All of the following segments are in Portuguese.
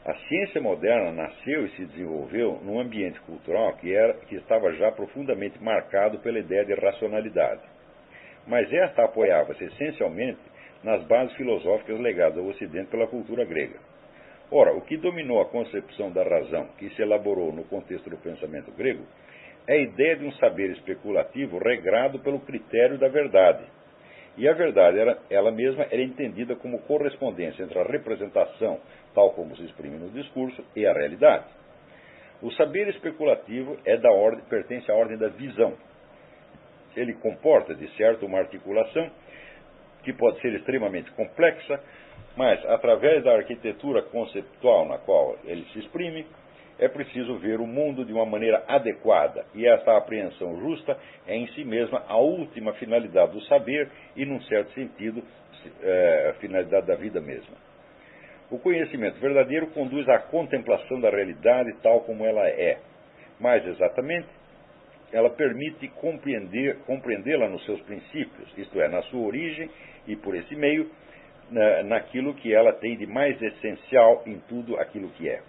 A ciência moderna nasceu e se desenvolveu num ambiente cultural que estava já profundamente marcado pela ideia de racionalidade. Mas esta apoiava-se essencialmente nas bases filosóficas legadas ao Ocidente pela cultura grega. Ora, o que dominou a concepção da razão que se elaborou no contexto do pensamento grego é a ideia de um saber especulativo regrado pelo critério da verdade. E a verdade, ela mesma, era entendida como correspondência entre a representação, tal como se exprime no discurso, e a realidade. O saber especulativo pertence à ordem da visão. Ele comporta, de certo, uma articulação que pode ser extremamente complexa, mas, através da arquitetura conceptual na qual ele se exprime, é preciso ver o mundo de uma maneira adequada, e essa apreensão justa é em si mesma a última finalidade do saber e, num certo sentido, a finalidade da vida mesma. O conhecimento verdadeiro conduz à contemplação da realidade tal como ela é. Mais exatamente, ela permite compreendê-la nos seus princípios, isto é, na sua origem e, por esse meio, naquilo que ela tem de mais essencial em tudo aquilo que é.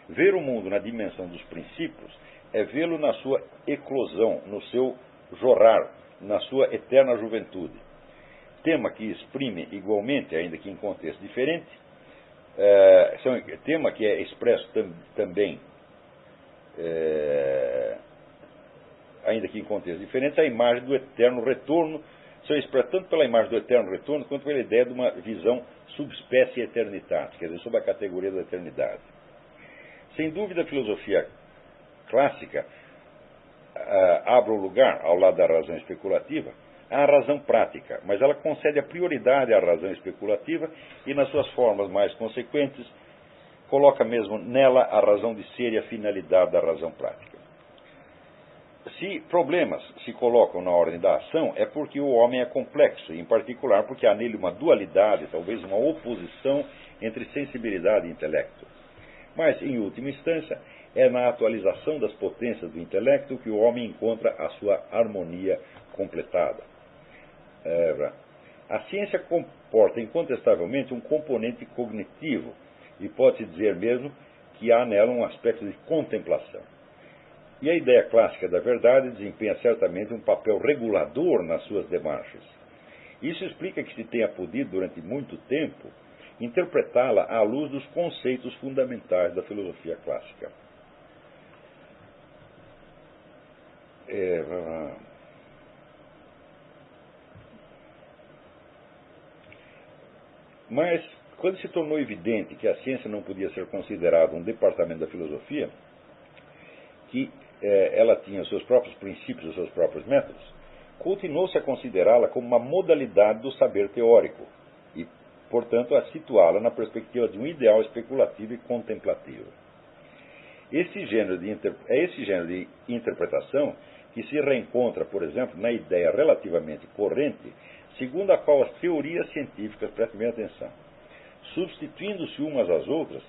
Ver o mundo na dimensão dos princípios é vê-lo na sua eclosão, no seu jorrar, na sua eterna juventude. Tema que exprime igualmente, ainda que em contexto diferente, tema que é expresso também, ainda que em contexto diferente, a imagem do eterno retorno, são expressas tanto pela imagem do eterno retorno, quanto pela ideia de uma visão subespécie eternitatis, quer dizer, sob a categoria da eternidade. Sem dúvida, a filosofia clássica abre o lugar, ao lado da razão especulativa, à razão prática, mas ela concede a prioridade à razão especulativa e, nas suas formas mais consequentes, coloca mesmo nela a razão de ser e a finalidade da razão prática. Se problemas se colocam na ordem da ação, é porque o homem é complexo, e em particular porque há nele uma dualidade, talvez uma oposição entre sensibilidade e intelecto. Mas, em última instância, é na atualização das potências do intelecto que o homem encontra a sua harmonia completada. A ciência comporta incontestavelmente um componente cognitivo, e pode-se dizer mesmo que há nela um aspecto de contemplação. E a ideia clássica da verdade desempenha certamente um papel regulador nas suas demarches. Isso explica que se tenha podido, durante muito tempo, interpretá-la à luz dos conceitos fundamentais da filosofia clássica. Mas, quando se tornou evidente que a ciência não podia ser considerada um departamento da filosofia, que ela tinha os seus próprios princípios, os seus próprios métodos, continuou-se a considerá-la como uma modalidade do saber teórico e, portanto, a situá-la na perspectiva de um ideal especulativo e contemplativo. É esse gênero de interpretação que se reencontra, por exemplo, na ideia relativamente corrente, segundo a qual as teorias científicas, prestem bem atenção, substituindo-se umas às outras,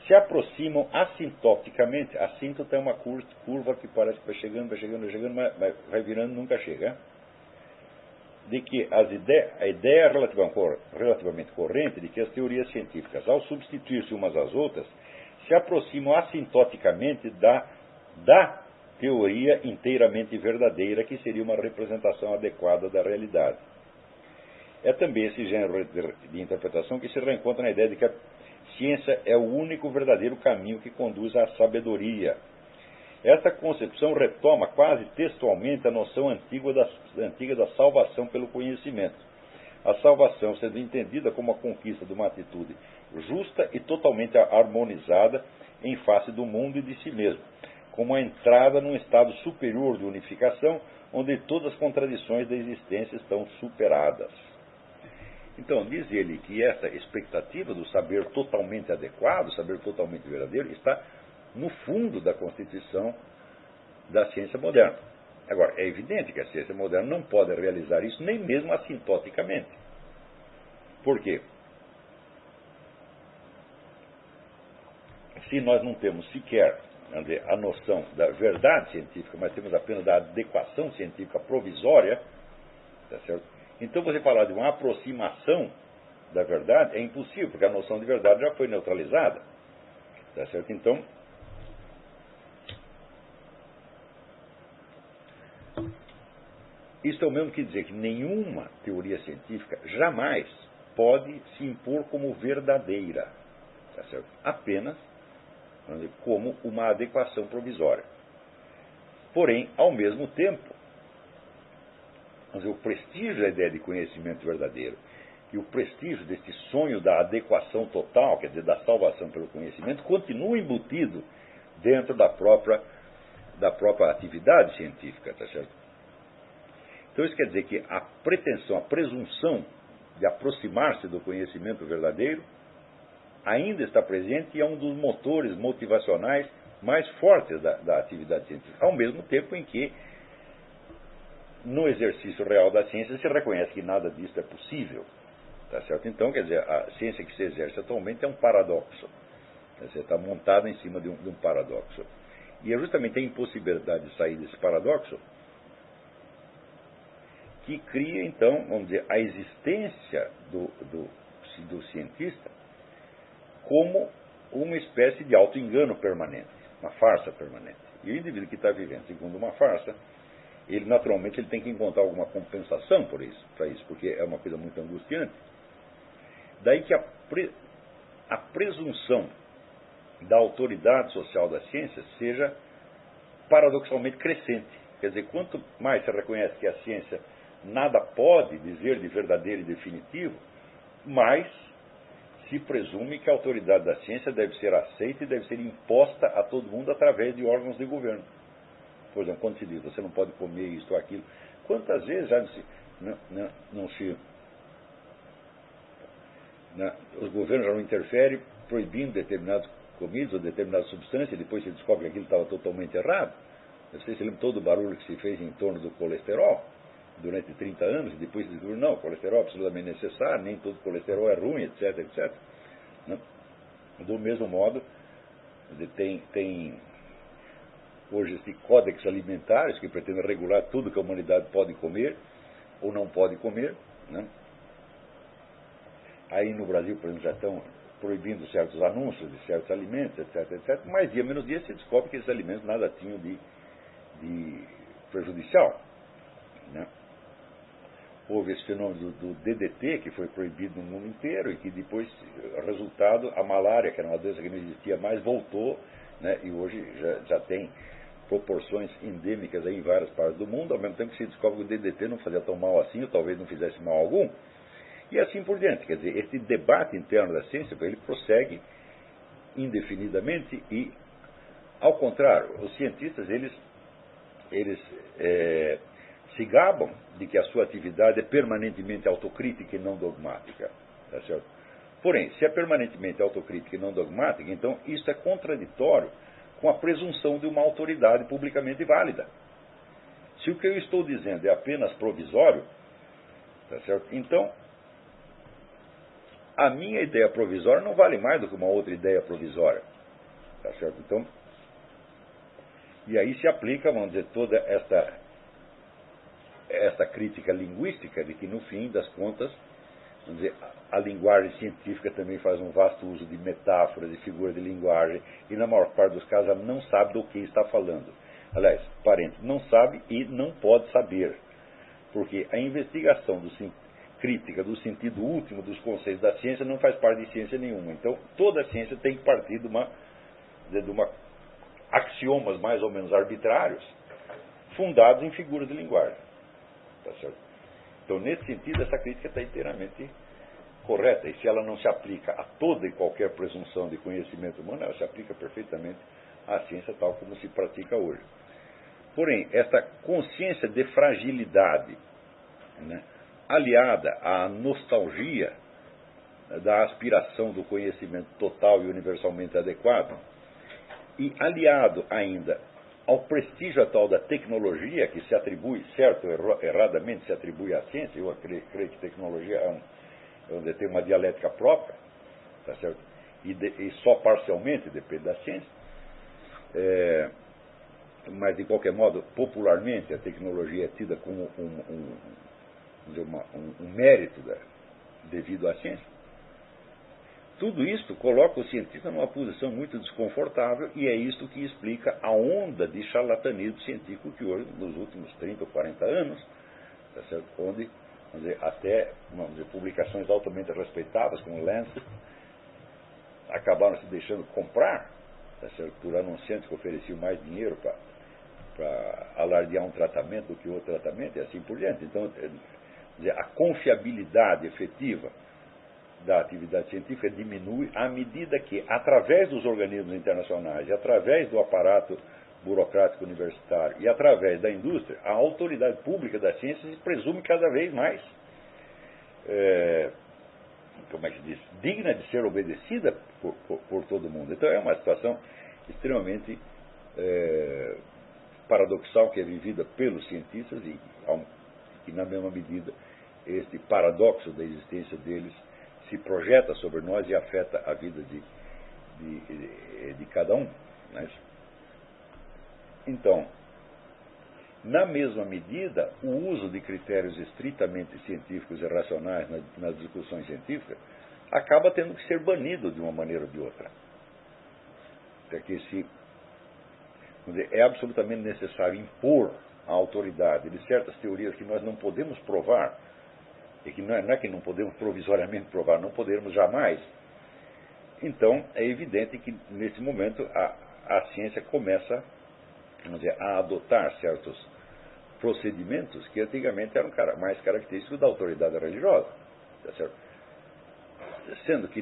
se aproximam assintoticamente. Assíntota é uma curva que parece que vai chegando, mas vai virando e nunca chega. De que a ideia relativamente corrente de que as teorias científicas, ao substituir-se umas às outras, se aproximam assintoticamente da teoria inteiramente verdadeira, que seria uma representação adequada da realidade. É também esse gênero de interpretação que se reencontra na ideia de que a ciência é o único verdadeiro caminho que conduz à sabedoria. Esta concepção retoma quase textualmente a noção antiga da salvação pelo conhecimento. A salvação sendo entendida como a conquista de uma atitude justa e totalmente harmonizada em face do mundo e de si mesmo, como a entrada num estado superior de unificação, onde todas as contradições da existência estão superadas. Então, diz ele que essa expectativa do saber totalmente adequado, saber totalmente verdadeiro, está no fundo da constituição da ciência moderna. Agora, é evidente que a ciência moderna não pode realizar isso nem mesmo assintoticamente. Por quê? Se nós não temos sequer a noção da verdade científica, mas temos apenas da adequação científica provisória, tá certo? Então, você falar de uma aproximação da verdade é impossível, porque a noção de verdade já foi neutralizada. Tá certo? Então, isso é o mesmo que dizer que nenhuma teoria científica jamais pode se impor como verdadeira. Tá certo? Apenas, vamos dizer, como uma adequação provisória. Porém, ao mesmo tempo, vamos dizer, o prestígio da ideia de conhecimento verdadeiro e o prestígio desse sonho da adequação total, quer dizer, da salvação pelo conhecimento, continua embutido dentro da própria atividade científica, tá certo? Então isso quer dizer que a pretensão, a presunção de aproximar-se do conhecimento verdadeiro ainda está presente e é um dos motores motivacionais mais fortes da atividade científica, ao mesmo tempo em que, no exercício real da ciência, se reconhece que nada disso é possível. Tá certo? Então, quer dizer, a ciência que se exerce atualmente é um paradoxo. Você está montado em cima de um paradoxo. E é justamente a impossibilidade de sair desse paradoxo que cria, então, vamos dizer, a existência do cientista como uma espécie de auto-engano permanente, uma farsa permanente. E o indivíduo que está vivendo segundo uma farsa, ele naturalmente ele tem que encontrar alguma compensação para isso, porque é uma coisa muito angustiante. Daí que a presunção da autoridade social da ciência seja paradoxalmente crescente. Quer dizer, quanto mais se reconhece que a ciência nada pode dizer de verdadeiro e definitivo, mais se presume que a autoridade da ciência deve ser aceita e deve ser imposta a todo mundo através de órgãos de governo. Por exemplo, quando se diz, você não pode comer isto ou aquilo, quantas vezes já os governos já não interferem proibindo determinadas comidas ou determinadas substâncias e depois se descobre que aquilo estava totalmente errado? Você se lembra todo o barulho que se fez em torno do colesterol durante 30 anos e depois se descobriu, não, o colesterol é absolutamente necessário, nem todo colesterol é ruim, etc, etc. Do mesmo modo, tem hoje esse códex alimentares que pretende regular tudo que a humanidade pode comer ou não pode comer. Né? Aí no Brasil, por exemplo, já estão proibindo certos anúncios de certos alimentos, etc, etc. Mas dia menos dia se descobre que esses alimentos nada tinham de prejudicial. Né? Houve esse fenômeno do DDT, que foi proibido no mundo inteiro e que depois, resultado, a malária, que era uma doença que não existia mais, voltou, né? E hoje já tem proporções endêmicas aí em várias partes do mundo, ao mesmo tempo que se descobre que o DDT não fazia tão mal assim, ou talvez não fizesse mal algum, e assim por diante. Quer dizer, esse debate interno da ciência, ele prossegue indefinidamente e, ao contrário, os cientistas, eles se gabam de que a sua atividade é permanentemente autocrítica e não dogmática. Tá certo? Porém, se é permanentemente autocrítica e não dogmática, então isso é contraditório com a presunção de uma autoridade publicamente válida. Se o que eu estou dizendo é apenas provisório, tá certo? Então, a minha ideia provisória não vale mais do que uma outra ideia provisória. Tá certo? Então, e aí se aplica, vamos dizer, toda esta crítica linguística de que, no fim das contas, vamos dizer, a linguagem científica também faz um vasto uso de metáforas, de figuras de linguagem, e na maior parte dos casos ela não sabe do que está falando. Aliás, parente, não sabe e não pode saber, porque a investigação crítica do sentido último dos conceitos da ciência não faz parte de ciência nenhuma. Então, toda a ciência tem que partir de uma axiomas mais ou menos arbitrários, fundados em figuras de linguagem. Tá certo? Então, nesse sentido, essa crítica está inteiramente correta. E se ela não se aplica a toda e qualquer presunção de conhecimento humano, ela se aplica perfeitamente à ciência tal como se pratica hoje. Porém, esta consciência de fragilidade, né, aliada à nostalgia da aspiração do conhecimento total e universalmente adequado, e aliado ainda ao prestígio atual da tecnologia, que se atribui, certo ou erradamente, se atribui à ciência. Eu creio que tecnologia tem uma dialética própria, tá certo? E só parcialmente depende da ciência. Mas, de qualquer modo, popularmente, a tecnologia é tida como um mérito devido à ciência. tudo isto coloca o cientista numa posição muito desconfortável e é isto que explica a onda de charlatanismo científico que hoje, nos últimos 30 ou 40 anos, tá certo? Onde, vamos dizer, até publicações altamente respeitadas, como o Lancet, acabaram se deixando comprar, tá certo? Por anunciantes que ofereciam mais dinheiro para alardear um tratamento do que outro tratamento e assim por diante. Então, a confiabilidade efetiva da atividade científica diminui à medida que, através dos organismos internacionais e através do aparato burocrático universitário e através da indústria, a autoridade pública da ciência se presume cada vez mais, como é que se diz, digna de ser obedecida por todo mundo. Então é uma situação extremamente paradoxal que é vivida pelos cientistas e na mesma medida, este paradoxo da existência deles se projeta sobre nós e afeta a vida de cada um. Né? Então, na mesma medida, o uso de critérios estritamente científicos e racionais nas discussões científicas acaba tendo que ser banido de uma maneira ou de outra. Porque é absolutamente necessário impor a autoridade de certas teorias que nós não podemos provar, e que não é que não podemos provisoriamente provar, não poderemos jamais. Então, é evidente que, nesse momento, a ciência começa, vamos dizer, a adotar certos procedimentos que antigamente eram mais característicos da autoridade religiosa. Tá certo? Sendo que,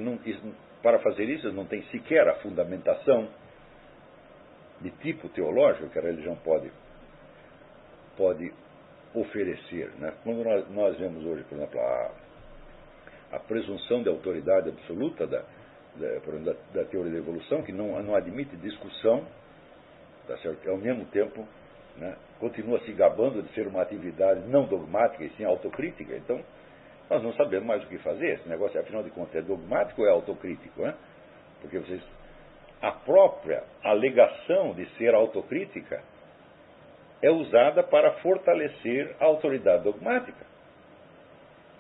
para fazer isso, não tem sequer a fundamentação de tipo teológico que a religião pode oferecer. Né? Quando nós vemos hoje, por exemplo, a presunção de autoridade absoluta da teoria da evolução, que não admite discussão, tá certo? Ao mesmo tempo, né, continua se gabando de ser uma atividade não dogmática e sim autocrítica. Então, nós não sabemos mais o que fazer. Esse negócio, afinal de contas, é dogmático ou é autocrítico? Né? Porque a própria alegação de ser autocrítica é usada para fortalecer a autoridade dogmática.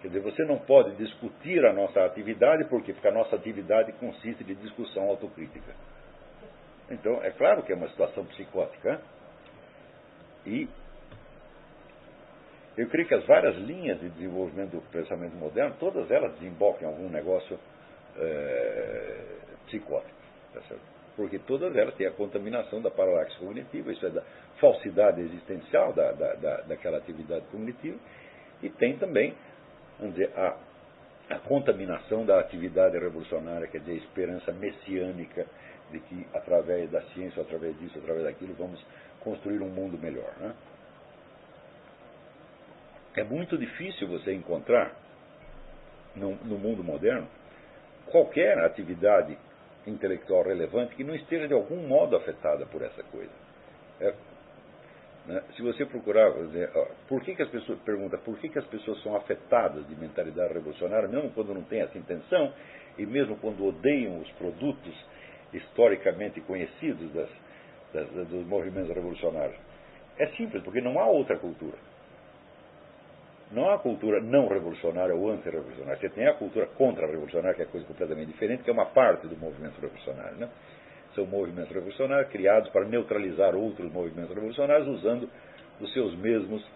Quer dizer, você não pode discutir a nossa atividade, por quê? Porque a nossa atividade consiste de discussão autocrítica. Então, é claro que é uma situação psicótica. E eu creio que as várias linhas de desenvolvimento do pensamento moderno, todas elas desembocam em algum negócio psicótico. Tá certo? Porque todas elas têm a contaminação da paralaxe cognitiva, isso é da falsidade existencial daquela atividade cognitiva, e tem também, vamos dizer, a contaminação da atividade revolucionária, quer dizer, a esperança messiânica de que através da ciência, através disso, através daquilo, vamos construir um mundo melhor. Né? É muito difícil você encontrar, no mundo moderno, qualquer atividade intelectual relevante que não esteja de algum modo afetada por essa coisa. Né? Se você procurar, por que as pessoas perguntam por que as pessoas são afetadas de mentalidade revolucionária, mesmo quando não têm essa intenção, e mesmo quando odeiam os produtos historicamente conhecidos dos movimentos revolucionários. É simples, porque não há outra cultura. Não há cultura não revolucionária ou antirrevolucionária. Você tem a cultura contra-revolucionária, que é coisa completamente diferente, que é uma parte do movimento revolucionário. Né? São movimentos revolucionários criados para neutralizar outros movimentos revolucionários usando os seus mesmos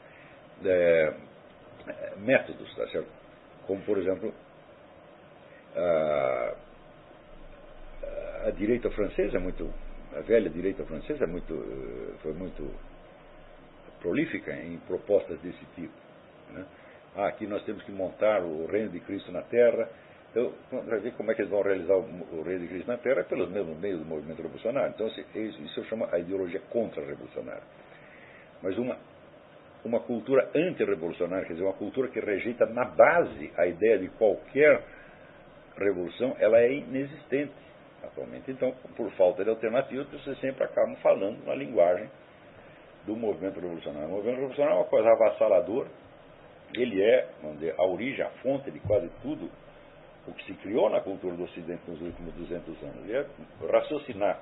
métodos, tá certo? Como, por exemplo, a direita francesa a velha direita francesa foi muito prolífica em propostas desse tipo. Né? Aqui nós temos que montar o reino de Cristo na Terra. Então, vai ver como é que eles vão realizar o reino de Cristo na Terra pelos mesmos meios do movimento revolucionário. Então, isso eu chamo a ideologia contra-revolucionária. Mas uma cultura anti-revolucionária, quer dizer, uma cultura que rejeita na base a ideia de qualquer revolução, ela é inexistente atualmente. Então, por falta de alternativa, as pessoas sempre acabam falando na linguagem do movimento revolucionário. O movimento revolucionário é uma coisa avassaladora. Ele é, vamos dizer, a origem, a fonte de quase tudo o que se criou na cultura do Ocidente nos últimos 200 anos. E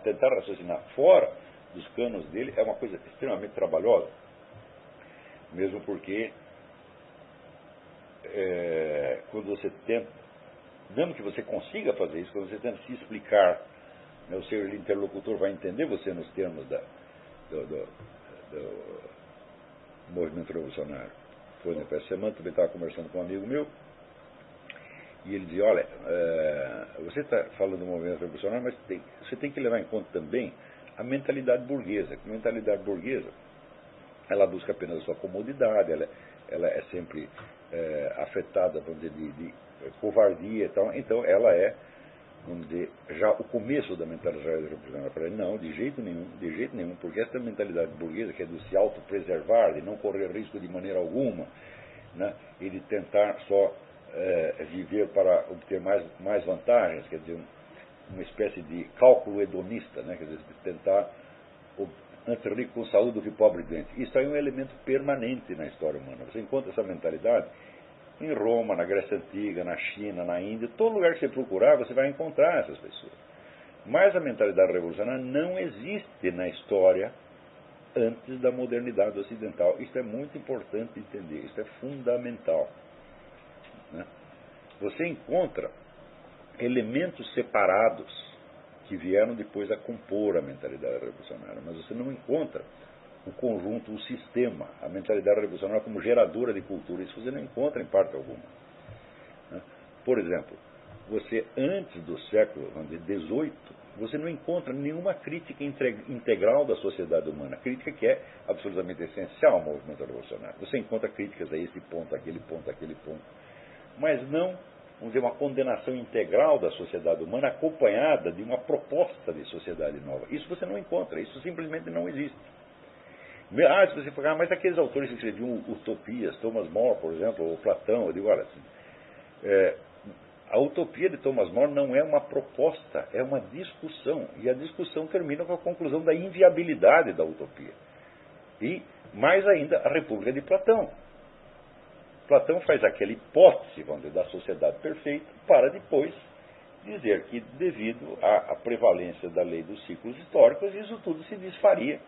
tentar raciocinar fora dos cânones dele é uma coisa extremamente trabalhosa. Mesmo porque quando você tenta mesmo que você consiga fazer isso, quando você tenta se explicar, né, o seu interlocutor vai entender você nos termos do movimento revolucionário. Por exemplo, essa semana também estava conversando com um amigo meu, e ele dizia, olha, você está falando do movimento revolucionário, mas você tem que levar em conta também a mentalidade burguesa. A mentalidade burguesa, ela busca apenas a sua comodidade, ela é sempre afetada, vamos dizer, de covardia e tal. Então ela é, vamos dizer, já o começo da mentalidade revolucionária. Para ele, não, de jeito nenhum, porque essa mentalidade burguesa, que é de se autopreservar, de não correr risco de maneira alguma, né, e de tentar só viver para obter mais vantagens, quer dizer, uma espécie de cálculo hedonista, né, quer dizer, de tentar antes rico com saúde do que pobre e doente. Isso é um elemento permanente na história humana. Você encontra essa mentalidade em Roma, na Grécia Antiga, na China, na Índia, todo lugar que você procurar, você vai encontrar essas pessoas. Mas a mentalidade revolucionária não existe na história antes da modernidade ocidental. Isso é muito importante entender, isso é fundamental. Né? Você encontra elementos separados que vieram depois a compor a mentalidade revolucionária, mas você não encontra o conjunto, o sistema, a mentalidade revolucionária como geradora de cultura. Isso você não encontra em parte alguma. Né? Por exemplo, você antes do século XVIII, você não encontra nenhuma crítica integral da sociedade humana, crítica que é absolutamente essencial ao movimento revolucionário. Você encontra críticas a esse ponto, aquele ponto, mas não, vamos dizer, uma condenação integral da sociedade humana acompanhada de uma proposta de sociedade nova. Isso você não encontra, isso simplesmente não existe. Se você falar, mas aqueles autores que escreviam utopias, Thomas More, por exemplo, ou Platão, eu digo, olha, assim, a utopia de Thomas More não é uma proposta, é uma discussão, e a discussão termina com a conclusão da inviabilidade da utopia. E, mais ainda, a República de Platão. Platão faz aquela hipótese, vamos dizer, da sociedade perfeita, para depois dizer que, devido à prevalência da lei dos ciclos históricos, isso tudo se desfaria.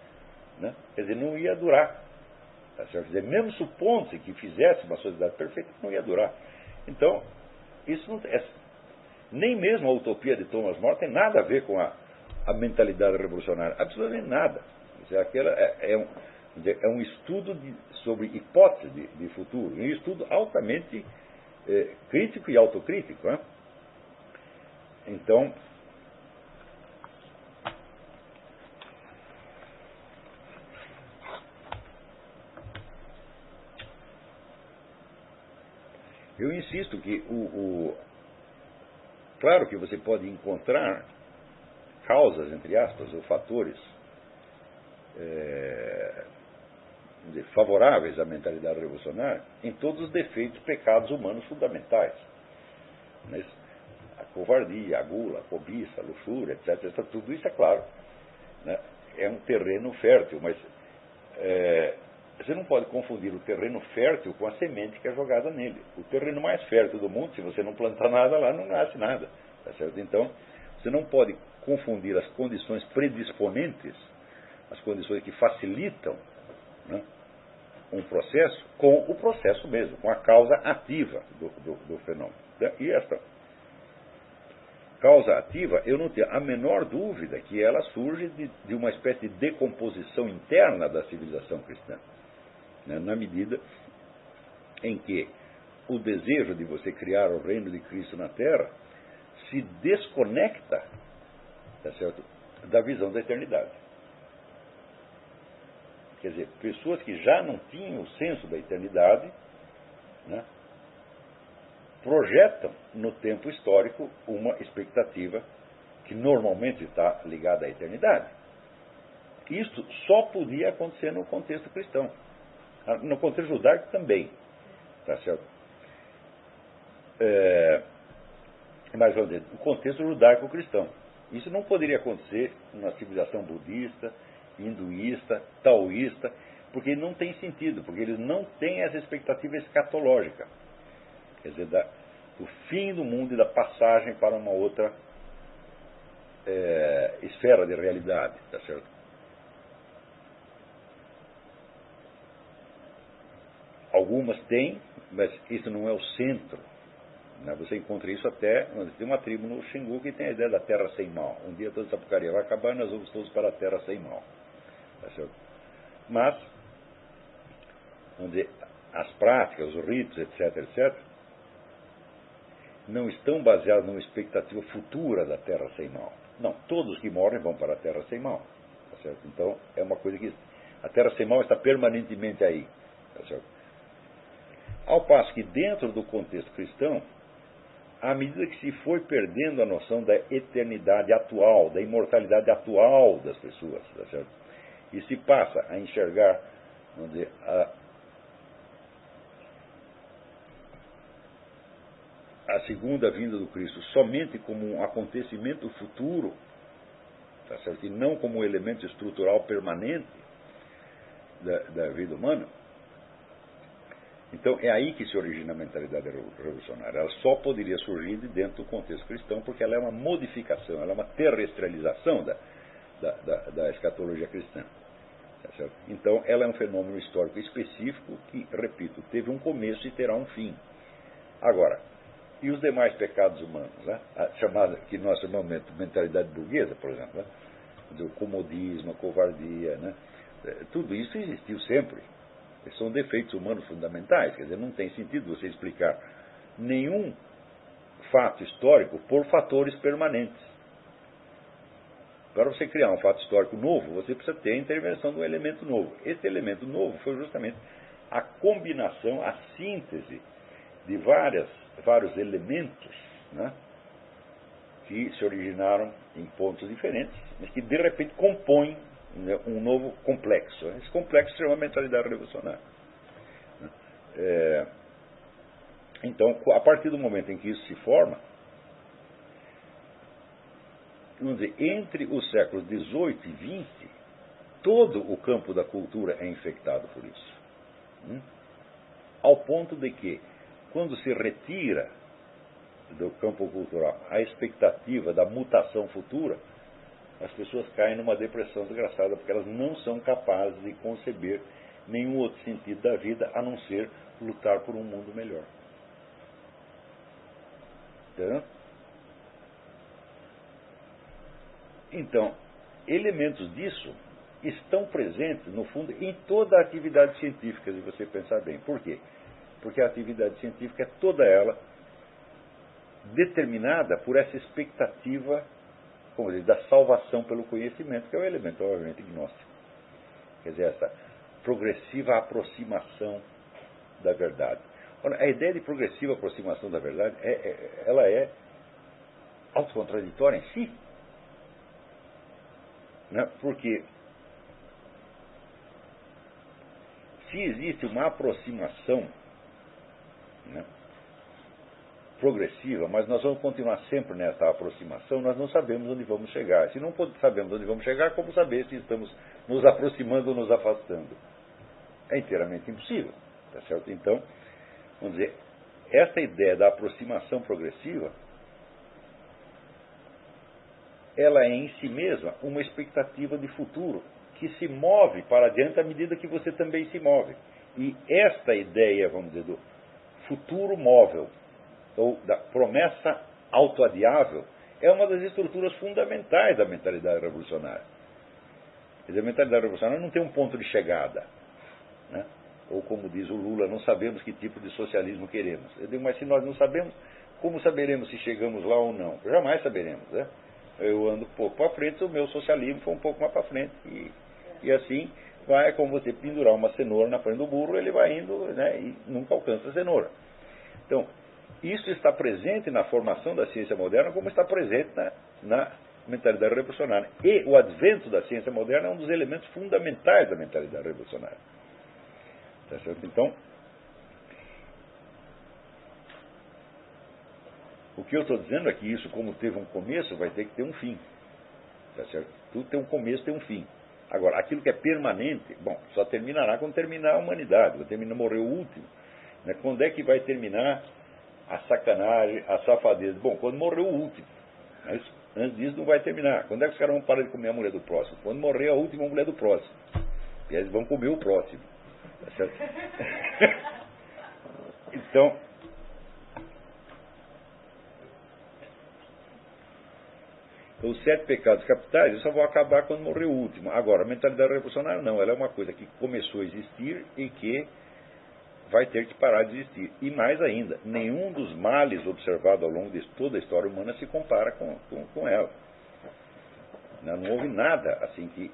Né? Quer dizer, não ia durar. Tá certo? Quer dizer, mesmo supondo-se que fizesse uma sociedade perfeita, não ia durar. Então, isso não nem mesmo a utopia de Thomas More tem nada a ver com a mentalidade revolucionária. Absolutamente nada. Quer dizer, aquela é um estudo sobre hipótese de futuro. Um estudo altamente crítico e autocrítico. Né? Então, eu insisto que claro que você pode encontrar causas, entre aspas, ou fatores favoráveis à mentalidade revolucionária em todos os defeitos, pecados humanos fundamentais. Mas a covardia, a gula, a cobiça, a luxúria, etc. Tudo isso é claro. Né? É um terreno fértil, mas você não pode confundir o terreno fértil com a semente que é jogada nele. O terreno mais fértil do mundo, se você não plantar nada lá, não nasce nada. Tá certo? Então, você não pode confundir as condições predisponentes, as condições que facilitam, né, um processo, com o processo mesmo, com a causa ativa do fenômeno. E esta causa ativa, eu não tenho a menor dúvida que ela surge de uma espécie de decomposição interna da civilização cristã. Né, na medida em que o desejo de você criar o reino de Cristo na Terra se desconecta, tá certo, da visão da eternidade. Quer dizer, pessoas que já não tinham o senso da eternidade, né, projetam no tempo histórico uma expectativa que normalmente está ligada à eternidade. Isso só podia acontecer no contexto cristão. No contexto judaico também. Tá certo? Mas, vamos dizer, no contexto judaico-cristão. Isso não poderia acontecer na civilização budista, hinduísta, taoísta, porque não tem sentido, porque eles não têm essa expectativa escatológica. Quer dizer, do fim do mundo e da passagem para uma outra esfera de realidade. Tá certo? Algumas têm, mas isso não é o centro Né? Você encontra isso até, tem uma tribo no Xingu que tem a ideia da terra sem mal. Um dia toda essa porcaria vai acabar e nós vamos todos para a terra sem mal. Tá certo? Mas, vamos dizer, as práticas, os ritos, etc., não estão baseados numa expectativa futura da terra sem mal. Não, todos que morrem vão para a terra sem mal. Tá certo? Então, é uma coisa que a terra sem mal está permanentemente aí. Tá certo? Ao passo que dentro do contexto cristão, à medida que se foi perdendo a noção da eternidade atual, da imortalidade atual das pessoas, tá certo? E se passa a enxergar, vamos dizer, a segunda vinda do Cristo somente como um acontecimento futuro, tá certo? E não como um elemento estrutural permanente da vida humana. Então é aí que se origina a mentalidade revolucionária. Ela só poderia surgir de dentro do contexto cristão, porque ela é uma modificação, ela é uma terrestrialização da escatologia cristã. Tá certo? Então ela é um fenômeno histórico específico que, repito, teve um começo e terá um fim. Agora, e os demais pecados humanos, né? A chamada, que nós chamamos de mentalidade burguesa, por exemplo, né? Do comodismo, a covardia, né? Tudo isso existiu sempre. São defeitos humanos fundamentais, quer dizer, não tem sentido você explicar nenhum fato histórico por fatores permanentes. Para você criar um fato histórico novo, você precisa ter a intervenção de um elemento novo. Esse elemento novo foi justamente a combinação, a síntese de vários elementos, né, que se originaram em pontos diferentes, mas que de repente compõem um novo complexo. Esse complexo se chama mentalidade revolucionária. Então, a partir do momento em que isso se forma, vamos dizer, entre os séculos XVIII e XX, todo o campo da cultura é infectado por isso. Ao ponto de que, quando se retira do campo cultural a expectativa da mutação futura, as pessoas caem numa depressão desgraçada, porque elas não são capazes de conceber nenhum outro sentido da vida a não ser lutar por um mundo melhor. Entendeu? Então, elementos disso estão presentes, no fundo, em toda a atividade científica, se você pensar bem. Por quê? Porque a atividade científica é toda ela determinada por essa expectativa, como dizer, da salvação pelo conhecimento, que é o elemento, obviamente, gnóstico. Quer dizer, essa progressiva aproximação da verdade. Ora, a ideia de progressiva aproximação da verdade, ela é autocontraditória em si. Né? Porque se existe uma aproximação, né, progressiva, mas nós vamos continuar sempre nessa aproximação, nós não sabemos onde vamos chegar. Se não sabemos onde vamos chegar, como saber se estamos nos aproximando ou nos afastando? É inteiramente impossível. Tá certo? Então, vamos dizer, essa ideia da aproximação progressiva, ela é em si mesma uma expectativa de futuro que se move para adiante à medida que você também se move. E esta ideia, vamos dizer, do futuro móvel, ou da promessa autoadiável, é uma das estruturas fundamentais da mentalidade revolucionária. Quer dizer, a mentalidade revolucionária não tem um ponto de chegada, né? Ou como diz o Lula, não sabemos que tipo de socialismo queremos. Eu digo, mas se nós não sabemos, como saberemos se chegamos lá ou não? Jamais saberemos, né? Eu ando um pouco para frente, o meu socialismo foi um pouco mais para frente. E assim, vai como você pendurar uma cenoura na frente do burro, ele vai indo, né, e nunca alcança a cenoura. Então, isso está presente na formação da ciência moderna, como está presente na mentalidade revolucionária. E o advento da ciência moderna é um dos elementos fundamentais da mentalidade revolucionária. Tá certo? Então, o que eu estou dizendo é que isso, como teve um começo, vai ter que ter um fim. Tá certo? Tudo tem um começo, tem um fim. Agora, aquilo que é permanente, bom, só terminará quando terminar a humanidade, quando morrer o último. Né? Quando é que vai terminar a sacanagem, a safadeza? Bom, quando morrer o último. Mas antes disso não vai terminar. Quando é que os caras vão parar de comer a mulher do próximo? Quando morrer a última mulher do próximo. E eles vão comer o próximo. Tá certo? Então, Os 7 pecados capitais eu só vou acabar quando morrer o último. Agora, a mentalidade revolucionária não, ela é uma coisa que começou a existir e que vai ter que parar de existir. E mais ainda, nenhum dos males observados ao longo de toda a história humana se compara com ela. Não houve nada assim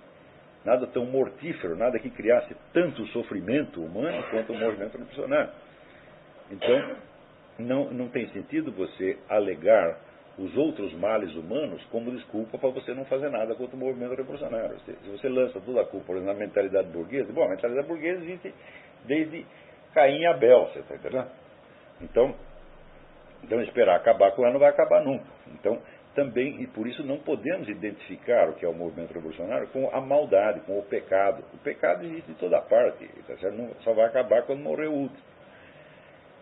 nada tão mortífero, nada que criasse tanto sofrimento humano quanto o movimento revolucionário. Então, não tem sentido você alegar os outros males humanos como desculpa para você não fazer nada contra o movimento revolucionário. Se você lança toda a culpa na mentalidade burguesa, bom, a mentalidade burguesa existe desde Caim e Abel, você está entendendo? Então, esperar acabar com ela não vai acabar nunca. Então, também, e por isso não podemos identificar o que é o movimento revolucionário com a maldade, com o pecado. O pecado existe em toda parte, tá certo? Não, só vai acabar quando morrer o último.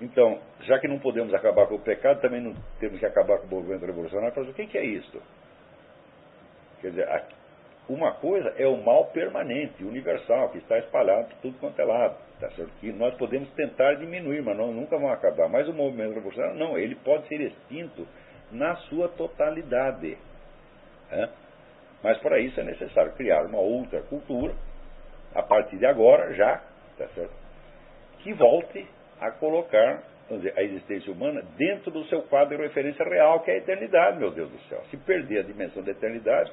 Então, já que não podemos acabar com o pecado, também não temos que acabar com o movimento revolucionário. Mas o que é isso? Quer dizer, uma coisa é o mal permanente, universal, que está espalhado por tudo quanto é lado. Tá certo? Que nós podemos tentar diminuir, mas nós nunca vamos acabar. Mas o movimento revolucionário, não, ele pode ser extinto na sua totalidade. Mas para isso é necessário criar uma outra cultura, a partir de agora, já, tá certo? Que volte a colocar, vamos dizer, a existência humana dentro do seu quadro de referência real, que é a eternidade, meu Deus do céu. Se perder a dimensão da eternidade,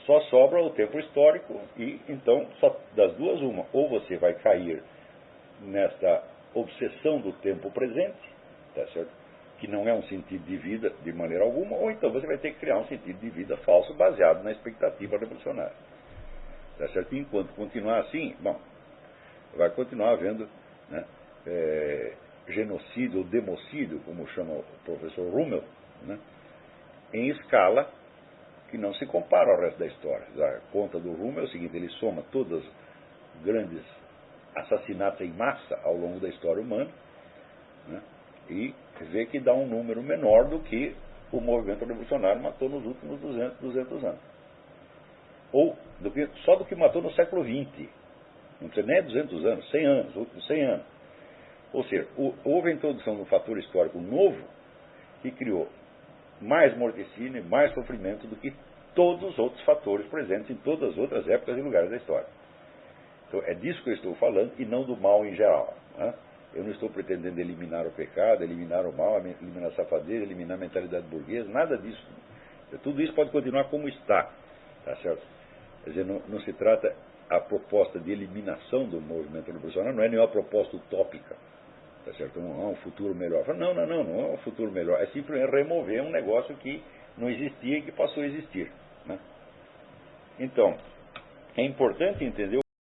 só sobra o tempo histórico e, então, só das duas uma. Ou você vai cair nesta obsessão do tempo presente, tá certo? Que não é um sentido de vida de maneira alguma, ou então você vai ter que criar um sentido de vida falso baseado na expectativa revolucionária. Tá certo? E enquanto continuar assim, bom, vai continuar havendo, né, genocídio ou democídio, como chama o professor Rummel, né, em escala que não se compara ao resto da história. A conta do Rummel é o seguinte: ele soma todos os grandes assassinatos em massa ao longo da história humana, né, e vê que dá um número menor do que o movimento revolucionário matou nos últimos 200 anos. Ou só do que matou no século XX. Não precisa nem 200 anos, 100 anos, últimos 100 anos. Ou seja, houve a introdução de um fator histórico novo que criou mais morticínio e mais sofrimento do que todos os outros fatores presentes em todas as outras épocas e lugares da história. Então, é disso que eu estou falando e não do mal em geral. Né? Eu não estou pretendendo eliminar o pecado, eliminar o mal, eliminar a safadeza, eliminar a mentalidade burguesa, nada disso. Tudo isso pode continuar como está. Tá certo? Quer dizer, não se trata a proposta de eliminação do movimento revolucionário, não é nenhuma proposta utópica. Tá certo? Um futuro melhor. Não é um futuro melhor. É simplesmente remover um negócio que não existia e que passou a existir. Né? Então, é importante entender